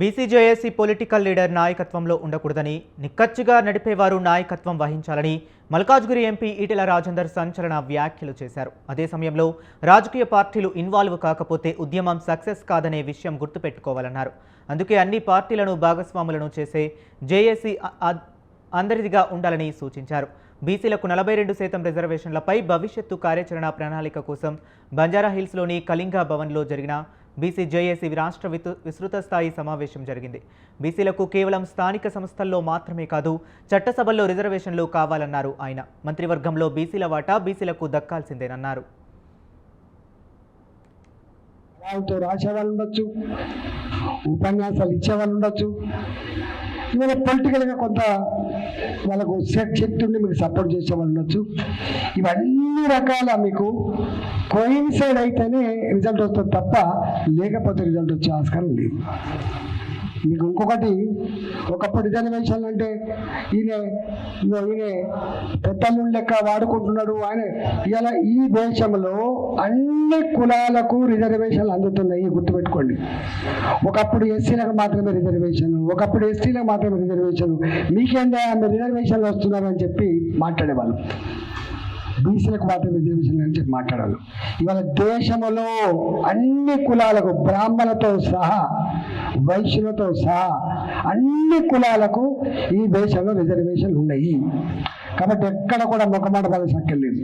BCJAC political leader నాయకత్వంలో ఉండకూడదని, నిక్కచ్చిగా నడిపేవారు నాయకత్వం వహించాలని మల్కాజ్గిరి ఎంపీ ఈటెల రాజేందర్ సంచలన వ్యాఖ్యలు చేశారు. అదే సమయంలో రాజకీయ పార్టీలు ఇన్వాల్వ్ కాకపోతే ఉద్యమం సక్సెస్ కాదనే విషయం గుర్తుపెట్టుకోవాలన్నారు. అందుకే అన్ని పార్టీలను భాగస్వాములను చేసే జేఏసీ అందరిదిగా ఉండాలని సూచించారు. బీసీలకు 42% రిజర్వేషన్లపై భవిష్యత్తు కార్యాచరణ ప్రణాళిక కోసం బంజారాహిల్స్లోని కళింగ భవన్లో జరిగిన బీసీజేఏసీ రాష్ట్ర విస్తృత స్థాయి సమావేశం జరిగింది. బీసీలకు కేవలం స్థానిక సంస్థల్లో మాత్రమే కాదు, చట్టసభల్లో రిజర్వేషన్లు కావాలన్నారు ఆయన. మంత్రివర్గంలో బీసీల వాటా బీసీలకు దక్కాల్సిందేనన్నారు. రాసేవాళ్ళు ఉండొచ్చు, ఉపన్యాసాలు ఇచ్చేవాళ్ళు ఉండొచ్చు, ఇవాళ పొలిటికల్గా కొంత వాళ్ళకు శక్తి ఉండి మీకు సపోర్ట్ చేసేవాళ్ళు ఉండొచ్చు. ఇవన్నీ రకాల మీకు కోయిన్సైడ్ అయితేనే రిజల్ట్ వస్తుంది తప్ప లేకపోతే రిజల్ట్ వచ్చే ఆస్కారం లేదు. మీకు ఇంకొకటి, ఒకప్పుడు రిజర్వేషన్లు అంటే ఈయన పెద్దలు లెక్క వాడుకుంటున్నాడు ఆయన. ఇలా ఈ దేశంలో అన్ని కులాలకు రిజర్వేషన్లు అందుతున్నాయి, గుర్తుపెట్టుకోండి. ఒకప్పుడు ఎస్సీలకు మాత్రమే రిజర్వేషన్, ఒకప్పుడు ఎస్టీలకు మాత్రమే రిజర్వేషన్, మీకేందా మీరు రిజర్వేషన్లు వస్తున్నారు అని చెప్పి మాట్లాడేవాళ్ళు. బీసీలకు మాత్రమే రిజర్వేషన్ అని చెప్పి మాట్లాడాలి. ఇవాళ దేశంలో అన్ని కులాలకు, బ్రాహ్మణులతో సహా వైశ్యులతో సహా అన్ని కులాలకు ఈ దేశంలో రిజర్వేషన్లు ఉన్నాయి. కాబట్టి ఎక్కడ కూడా మొక్కమాట పడాల్సిన అక్కర్లేదు.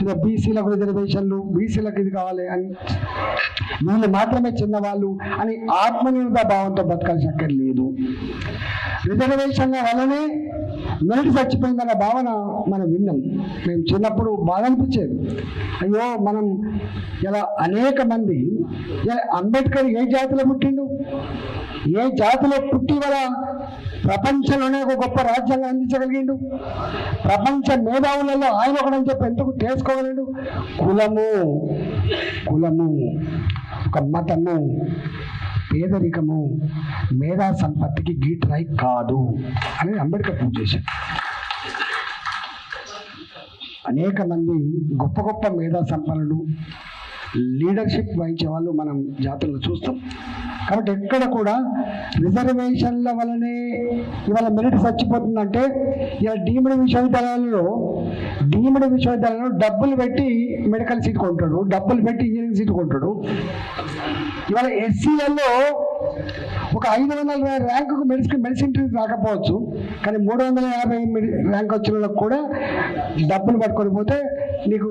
ఇక బీసీలకు రిజర్వేషన్లు, బీసీలకు ఇది కావాలి అని, వీళ్ళు మాత్రమే చిన్నవాళ్ళు అని ఆత్మనిర్భర భావంతో బతకాల్సిన అక్కర్లేదు. రిజర్వేషన్ల వల్లనే మెరిట్ చచ్చిపోయిందన్న భావన మనం విన్నాం. మేము చిన్నప్పుడు బాధ అనిపించేది. అయ్యో మనం ఇలా అనేక మంది, అంబేద్కర్ ఏ జాతిలో పుట్టిండు, ఏ జాతిలో పుట్టి వల్ల ప్రపంచంలోనే ఒక గొప్ప రాజ్యాంగం అందించగలిగిండు, ప్రపంచ మేధావులలో ఆయన ఒకడని చెప్పి ఎందుకు తెలుసుకోగలడు. కులము ఒక మతము, పేదరికము, మేధా సంపత్తికి గీటరాయి కాదు అని అంబేద్కర్ ప్రూవ్ చేశారు. అనేక మంది గొప్ప గొప్ప మేధా సంపన్నులు, లీడర్షిప్ వహించే వాళ్ళు మనం జాతుల్లో చూస్తాం. కాబట్టి ఎక్కడ కూడా రిజర్వేషన్ల వల్లనే ఇవాళ మెరిట్ చచ్చిపోతుందంటే, ఇవాళ డీమ్డ్ విశ్వవిద్యాలయాల్లో డబ్బులు పెట్టి మెడికల్ సీట్ కొంటాడు, డబ్బులు పెట్టి ఇంజనీరింగ్ సీట్ కొంటాడు. ఇవాళ ఎస్సీలలో ఒక 500 ర్యాంకుకు మెడిసిన్ రాకపోవచ్చు, కానీ 350 ర్యాంక్ వచ్చిన వాళ్ళకు కూడా డబ్బులు పట్టుకొని పోతే నీకు